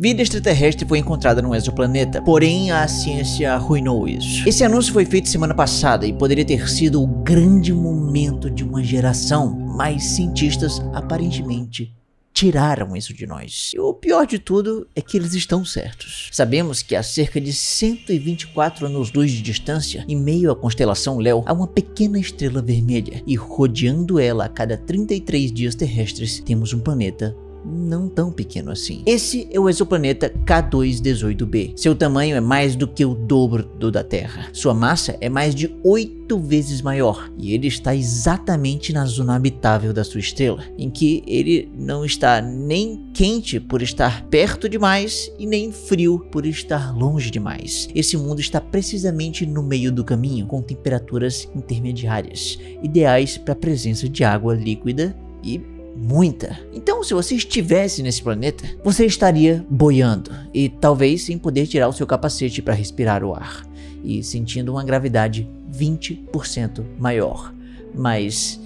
Vida extraterrestre foi encontrada num exoplaneta, porém a ciência arruinou isso. Esse anúncio foi feito semana passada e poderia ter sido o grande momento de uma geração, mas cientistas aparentemente tiraram isso de nós. E o pior de tudo é que eles estão certos. Sabemos que a cerca de 124 anos-luz de distância, em meio à constelação Leo, há uma pequena estrela vermelha, e rodeando ela a cada 33 dias terrestres, temos um planeta não tão pequeno assim. Esse é o exoplaneta K2-18b. Seu tamanho é mais do que o dobro do da Terra. Sua massa é mais de 8 vezes maior e ele está exatamente na zona habitável da sua estrela, em que ele não está nem quente por estar perto demais e nem frio por estar longe demais. Esse mundo está precisamente no meio do caminho, com temperaturas intermediárias, ideais para a presença de água líquida e muita. Então, se você estivesse nesse planeta, você estaria boiando e talvez sem poder tirar o seu capacete para respirar o ar e sentindo uma gravidade 20% maior. Mas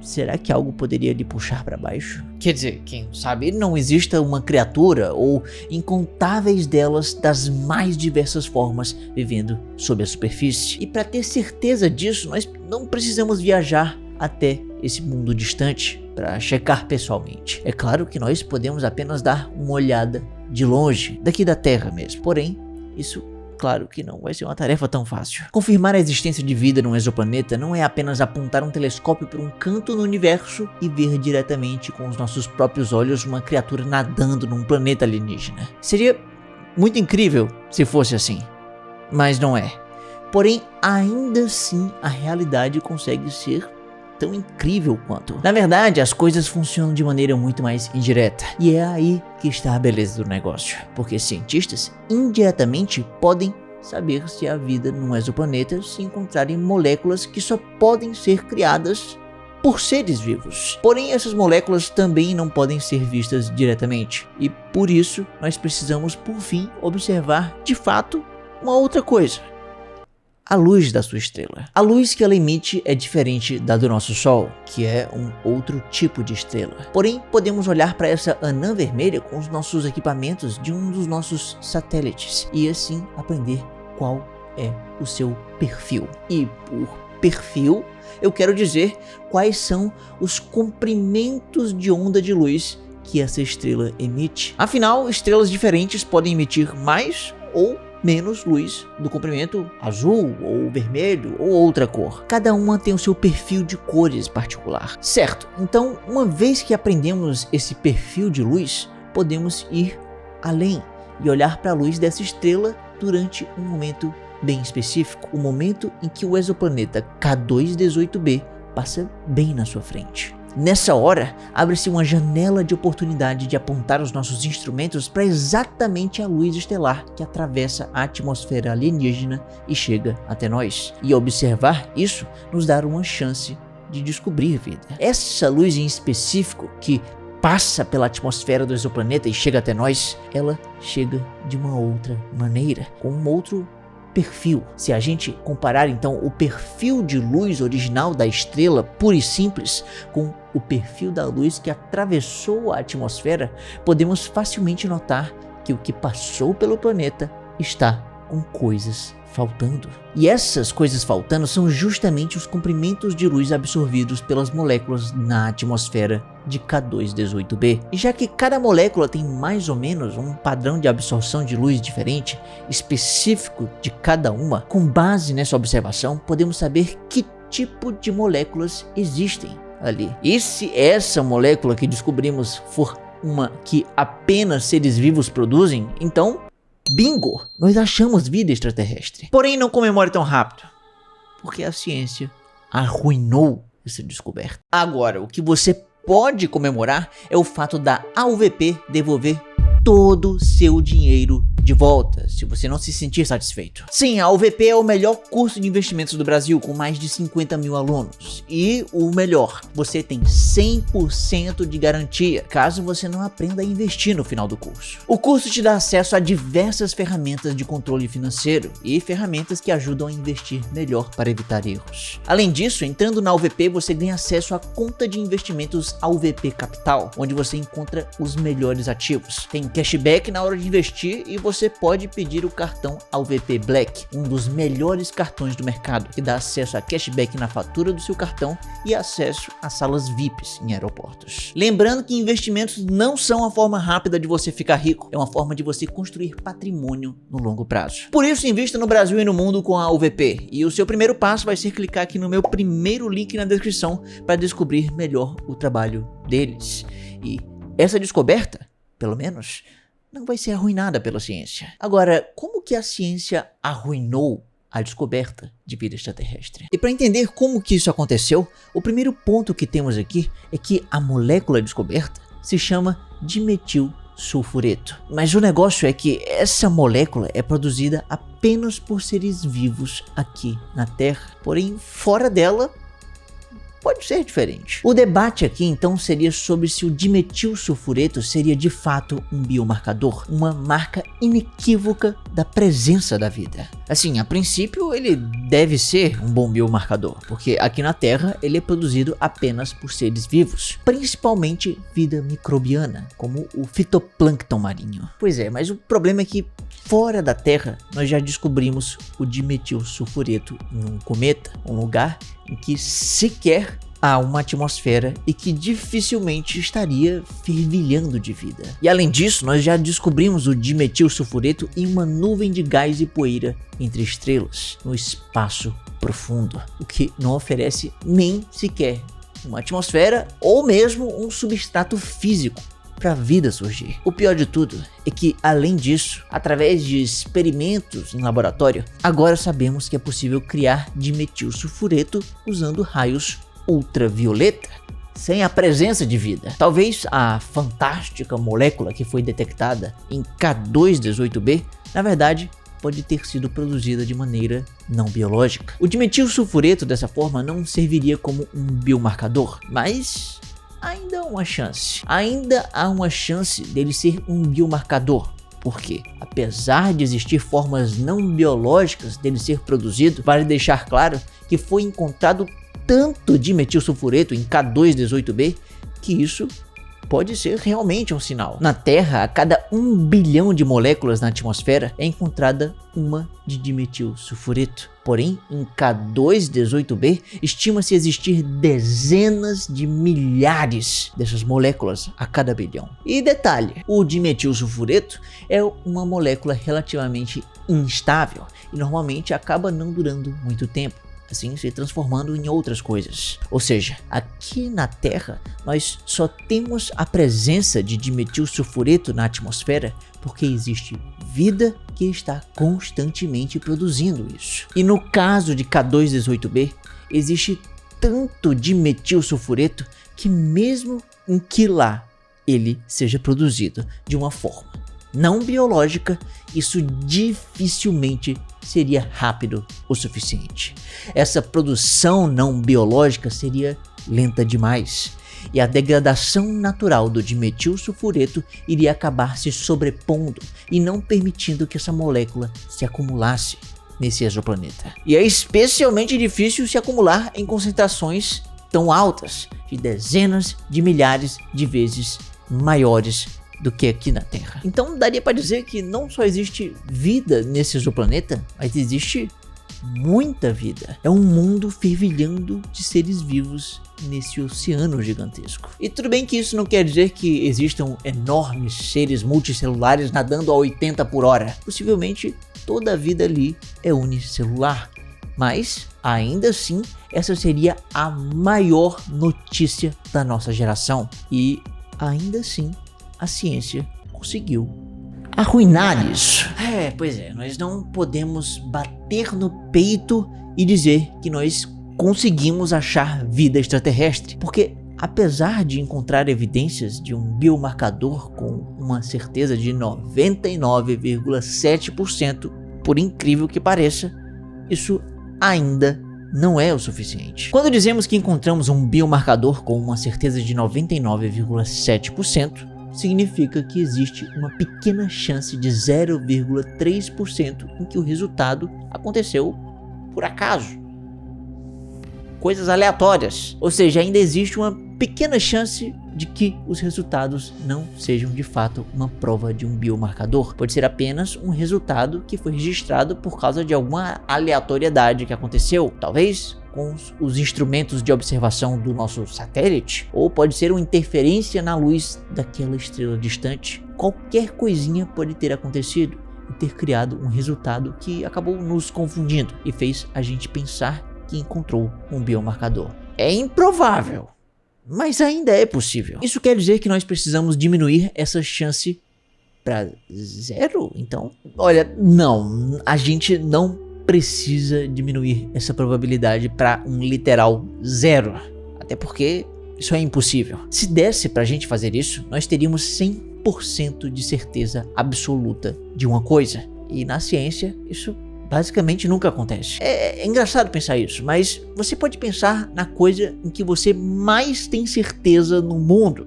será que algo poderia lhe puxar para baixo? Quer dizer, quem sabe não exista uma criatura ou incontáveis delas das mais diversas formas vivendo sob a superfície. E para ter certeza disso, nós não precisamos viajar até esse mundo distante para checar pessoalmente. É claro que nós podemos apenas dar uma olhada de longe, daqui da Terra mesmo. Porém, isso claro que não vai ser uma tarefa tão fácil. Confirmar a existência de vida num exoplaneta não é apenas apontar um telescópio para um canto no universo e ver diretamente com os nossos próprios olhos uma criatura nadando num planeta alienígena. Seria muito incrível se fosse assim, mas não é. Porém, ainda assim, a realidade consegue ser tão incrível quanto. Na verdade, as coisas funcionam de maneira muito mais indireta. E é aí que está a beleza do negócio. Porque cientistas indiretamente podem saber se há vida num exoplaneta se encontrarem moléculas que só podem ser criadas por seres vivos. Porém, essas moléculas também não podem ser vistas diretamente. E por isso, nós precisamos, por fim, observar de fato uma outra coisa: a luz da sua estrela. A luz que ela emite é diferente da do nosso Sol, que é um outro tipo de estrela. Porém, podemos olhar para essa anã vermelha com os nossos equipamentos de um dos nossos satélites e assim aprender qual é o seu perfil. E por perfil, eu quero dizer quais são os comprimentos de onda de luz que essa estrela emite. Afinal, estrelas diferentes podem emitir mais ou menos luz do comprimento azul ou vermelho ou outra cor. Cada uma tem o seu perfil de cores particular, certo? Então, uma vez que aprendemos esse perfil de luz, podemos ir além e olhar para a luz dessa estrela durante um momento bem específico, o momento em que o exoplaneta K2-18b passa bem na sua frente. Nessa hora, abre-se uma janela de oportunidade de apontar os nossos instrumentos para exatamente a luz estelar que atravessa a atmosfera alienígena e chega até nós. E observar isso nos dá uma chance de descobrir vida. Essa luz em específico que passa pela atmosfera do exoplaneta e chega até nós, ela chega de uma outra maneira, com um outro perfil. Se a gente comparar então o perfil de luz original da estrela pura e simples com o perfil da luz que atravessou a atmosfera, podemos facilmente notar que o que passou pelo planeta está com coisas faltando. E essas coisas faltando são justamente os comprimentos de luz absorvidos pelas moléculas na atmosfera de K2-18b. E já que cada molécula tem mais ou menos um padrão de absorção de luz diferente, específico de cada uma, com base nessa observação, podemos saber que tipo de moléculas existem ali. E se essa molécula que descobrimos for uma que apenas seres vivos produzem, então bingo! Nós achamos vida extraterrestre. Porém, não comemore tão rápido, porque a ciência arruinou essa descoberta. Agora, o que você pode comemorar é o fato da AUVP devolver todo o seu dinheiro de de volta se você não se sentir satisfeito. Sim, a UVP é o melhor curso de investimentos do Brasil, com mais de 50 mil alunos. E o melhor, você tem 100% de garantia, caso você não aprenda a investir no final do curso. O curso te dá acesso a diversas ferramentas de controle financeiro e ferramentas que ajudam a investir melhor para evitar erros. Além disso, entrando na UVP, você ganha acesso à conta de investimentos UVP Capital, onde você encontra os melhores ativos. Tem cashback na hora de investir e você pode pedir o cartão UVP Black, um dos melhores cartões do mercado, que dá acesso a cashback na fatura do seu cartão e acesso a salas VIPs em aeroportos. Lembrando que investimentos não são a forma rápida de você ficar rico, é uma forma de você construir patrimônio no longo prazo. Por isso, invista no Brasil e no mundo com a UVP, e o seu primeiro passo vai ser clicar aqui no meu primeiro link na descrição para descobrir melhor o trabalho deles. E essa descoberta, pelo menos, não vai ser arruinada pela ciência. Agora, como que a ciência arruinou a descoberta de vida extraterrestre? E para entender como que isso aconteceu, o primeiro ponto que temos aqui é que a molécula descoberta se chama dimetilsulfureto. Mas o negócio é que essa molécula é produzida apenas por seres vivos aqui na Terra. Porém, fora dela, pode ser diferente. O debate aqui então seria sobre se o dimetilsulfureto seria de fato um biomarcador, uma marca inequívoca da presença da vida. Assim, a princípio ele deve ser um bom biomarcador, porque aqui na Terra ele é produzido apenas por seres vivos, principalmente vida microbiana, como o fitoplâncton marinho. Pois é, mas o problema é que fora da Terra nós já descobrimos o dimetilsulfureto em um cometa, um lugar em que sequer há uma atmosfera e que dificilmente estaria fervilhando de vida. E além disso, nós já descobrimos o dimetilsulfureto em uma nuvem de gás e poeira entre estrelas, no espaço profundo, o que não oferece nem sequer uma atmosfera ou mesmo um substrato físico para a vida surgir. O pior de tudo é que, além disso, através de experimentos em laboratório, agora sabemos que é possível criar dimetilsulfureto usando raios ultravioleta, sem a presença de vida. Talvez a fantástica molécula que foi detectada em K218b, na verdade, pode ter sido produzida de maneira não biológica. O dimetilsulfureto, dessa forma, não serviria como um biomarcador, mas ainda há uma chance. Ainda há uma chance dele ser um biomarcador. Porque, apesar de existir formas não biológicas dele ser produzido, vale deixar claro que foi encontrado tanto dimetilsulfureto em K218b que isso pode ser realmente um sinal. Na Terra, a cada 1 bilhão de moléculas na atmosfera é encontrada uma de dimetilsulfureto. Porém, em K218b, estima-se existir dezenas de milhares dessas moléculas a cada bilhão. E detalhe, o dimetilsulfureto é uma molécula relativamente instável e normalmente acaba não durando muito tempo, assim se transformando em outras coisas. Ou seja, aqui na Terra nós só temos a presença de dimetilsulfureto na atmosfera porque existe vida que está constantemente produzindo isso. E no caso de K218b, existe tanto dimetilsulfureto que mesmo em que lá ele seja produzido de uma forma não biológica, isso dificilmente seria rápido o suficiente. Essa produção não biológica seria lenta demais, e a degradação natural do dimetilsulfureto iria acabar se sobrepondo e não permitindo que essa molécula se acumulasse nesse exoplaneta. E é especialmente difícil se acumular em concentrações tão altas, de dezenas de milhares de vezes maiores do que aqui na Terra. Então daria para dizer que não só existe vida nesse exoplaneta, mas existe muita vida. É um mundo fervilhando de seres vivos nesse oceano gigantesco. E tudo bem que isso não quer dizer que existam enormes seres multicelulares nadando a 80 por hora. Possivelmente toda a vida ali é unicelular. Mas, ainda assim, essa seria a maior notícia da nossa geração. E, ainda assim, a ciência conseguiu arruinar isso. Pois é, nós não podemos bater no peito e dizer que nós conseguimos achar vida extraterrestre, porque apesar de encontrar evidências de um biomarcador com uma certeza de 99,7%, por incrível que pareça, isso ainda não é o suficiente. Quando dizemos que encontramos um biomarcador com uma certeza de 99,7%, significa que existe uma pequena chance de 0,3% em que o resultado aconteceu por acaso. Coisas aleatórias. Ou seja, ainda existe uma pequena chance de que os resultados não sejam de fato uma prova de um biomarcador. Pode ser apenas um resultado que foi registrado por causa de alguma aleatoriedade que aconteceu. Talvez com os instrumentos de observação do nosso satélite, ou pode ser uma interferência na luz daquela estrela distante. Qualquer coisinha pode ter acontecido e ter criado um resultado que acabou nos confundindo e fez a gente pensar que encontrou um biomarcador. É improvável, mas ainda é possível. Isso quer dizer que nós precisamos diminuir essa chance para 0? Então, olha, não, a gente não precisa diminuir essa probabilidade para um literal 0, até porque isso é impossível. Se desse pra gente fazer isso, nós teríamos 100% de certeza absoluta de uma coisa, e na ciência isso basicamente nunca acontece. É engraçado pensar isso, mas você pode pensar na coisa em que você mais tem certeza no mundo.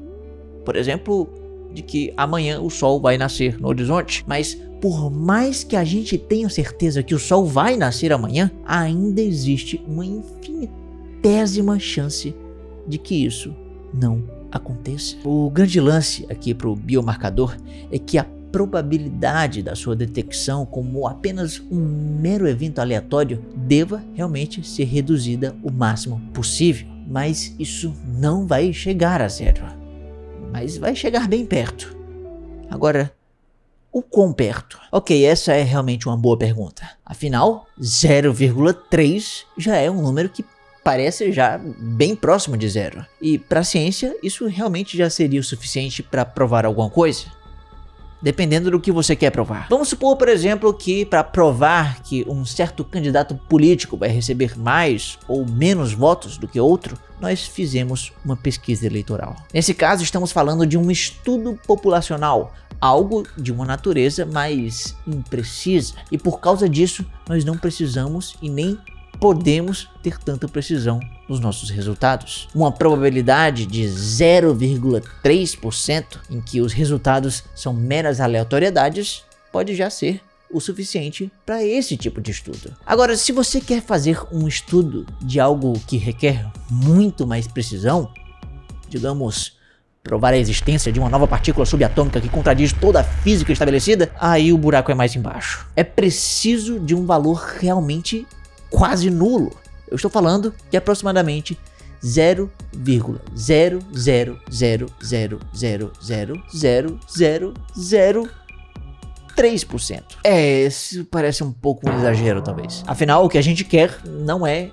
Por exemplo, de que amanhã o sol vai nascer no horizonte, mas por mais que a gente tenha certeza que o sol vai nascer amanhã, ainda existe uma infinitésima chance de que isso não aconteça. O grande lance aqui para o biomarcador é que a probabilidade da sua detecção como apenas um mero evento aleatório deva realmente ser reduzida o máximo possível. Mas isso não vai chegar a 0, mas vai chegar bem perto. Agora, o quão perto? Ok, essa é realmente uma boa pergunta. Afinal, 0,3 já é um número que parece já bem próximo de 0. E para a ciência, isso realmente já seria o suficiente para provar alguma coisa? Dependendo do que você quer provar. Vamos supor, por exemplo, que para provar que um certo candidato político vai receber mais ou menos votos do que outro, nós fizemos uma pesquisa eleitoral. Nesse caso, estamos falando de um estudo populacional, algo de uma natureza mais imprecisa, e por causa disso, nós não precisamos e nem podemos ter tanta precisão nos nossos resultados. Uma probabilidade de 0,3% em que os resultados são meras aleatoriedades pode já ser o suficiente para esse tipo de estudo. Agora, se você quer fazer um estudo de algo que requer muito mais precisão, digamos, provar a existência de uma nova partícula subatômica que contradiz toda a física estabelecida, aí o buraco é mais embaixo. É preciso de um valor realmente quase nulo. Eu estou falando de aproximadamente 0,000000003%. Isso parece um pouco um exagero, talvez. Afinal, o que a gente quer não é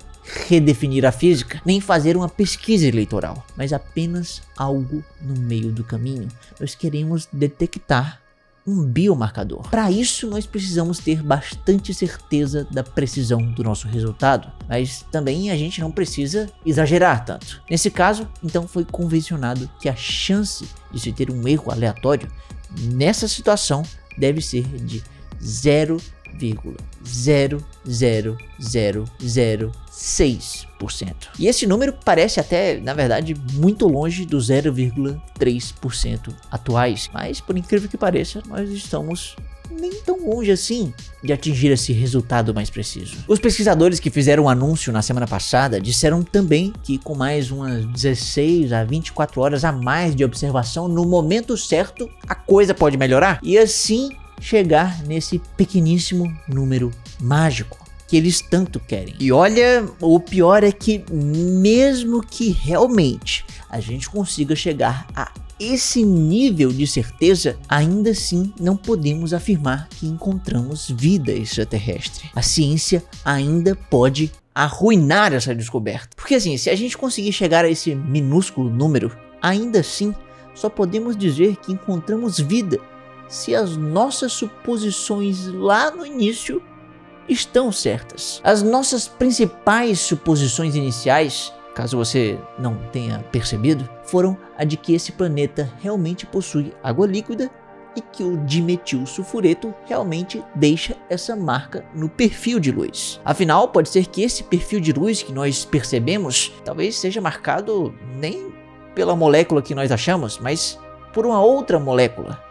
redefinir a física, nem fazer uma pesquisa eleitoral, mas apenas algo no meio do caminho. Nós queremos detectar um biomarcador. Para isso, nós precisamos ter bastante certeza da precisão do nosso resultado, mas também a gente não precisa exagerar tanto. Nesse caso, então foi convencionado que a chance de se ter um erro aleatório nessa situação deve ser de 0,00006%. E esse número parece até, na verdade, muito longe dos 0,3% atuais, mas por incrível que pareça, nós estamos nem tão longe assim de atingir esse resultado mais preciso. Os pesquisadores que fizeram o anúncio na semana passada disseram também que com mais umas 16 a 24 horas a mais de observação no momento certo, a coisa pode melhorar e assim chegar nesse pequeníssimo número mágico que eles tanto querem. E olha, o pior é que mesmo que realmente a gente consiga chegar a esse nível de certeza, ainda assim não podemos afirmar que encontramos vida extraterrestre. A ciência ainda pode arruinar essa descoberta. Porque assim, se a gente conseguir chegar a esse minúsculo número, ainda assim só podemos dizer que encontramos vida se as nossas suposições lá no início estão certas. As nossas principais suposições iniciais caso você não tenha percebido, foram a de que esse planeta realmente possui água líquida e que o dimetilsulfureto realmente deixa essa marca no perfil de luz. Afinal, pode ser que esse perfil de luz que nós percebemos talvez seja marcado nem pela molécula que nós achamos, mas por uma outra molécula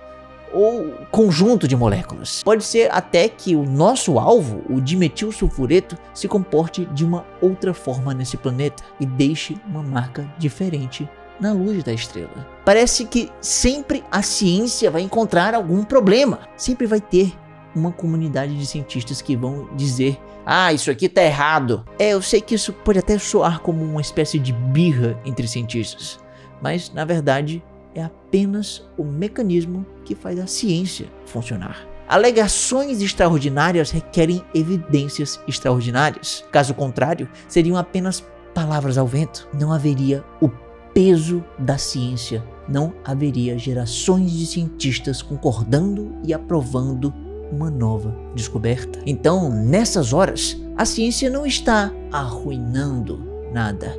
ou conjunto de moléculas. Pode ser até que o nosso alvo, o dimetilsulfureto, se comporte de uma outra forma nesse planeta e deixe uma marca diferente na luz da estrela. Parece que sempre a ciência vai encontrar algum problema. Sempre vai ter uma comunidade de cientistas que vão dizer: ah, isso aqui tá errado. Eu sei que isso pode até soar como uma espécie de birra entre cientistas, mas na verdade é apenas o mecanismo que faz a ciência funcionar. Alegações extraordinárias requerem evidências extraordinárias. Caso contrário, seriam apenas palavras ao vento. Não haveria o peso da ciência, não haveria gerações de cientistas concordando e aprovando uma nova descoberta. Então, nessas horas, a ciência não está arruinando nada.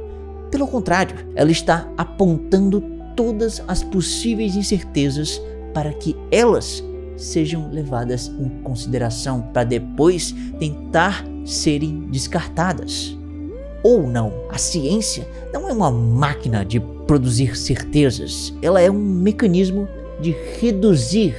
Pelo contrário, ela está apontando todas as possíveis incertezas para que elas sejam levadas em consideração para depois tentar serem descartadas. Ou não, a ciência não é uma máquina de produzir certezas, ela é um mecanismo de reduzir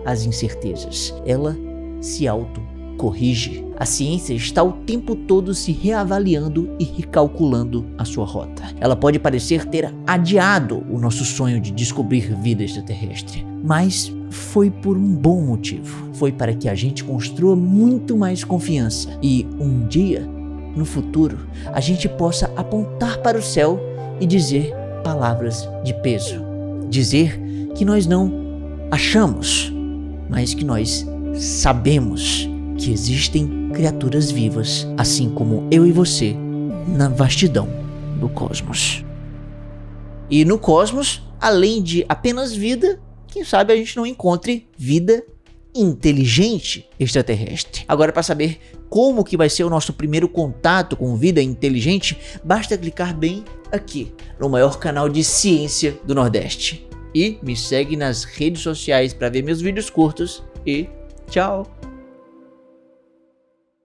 as incertezas. Ela se autocorrige. A ciência está o tempo todo se reavaliando e recalculando a sua rota. Ela pode parecer ter adiado o nosso sonho de descobrir vida extraterrestre, mas foi por um bom motivo. Foi para que a gente construa muito mais confiança e um dia, no futuro, a gente possa apontar para o céu e dizer palavras de peso. Dizer que nós não achamos, mas que nós sabemos que existem criaturas vivas, assim como eu e você, na vastidão do cosmos. E no cosmos, além de apenas vida, quem sabe a gente não encontre vida inteligente extraterrestre. Agora, para saber como que vai ser o nosso primeiro contato com vida inteligente, basta clicar bem aqui no maior canal de ciência do Nordeste. E me segue nas redes sociais para ver meus vídeos curtos e tchau!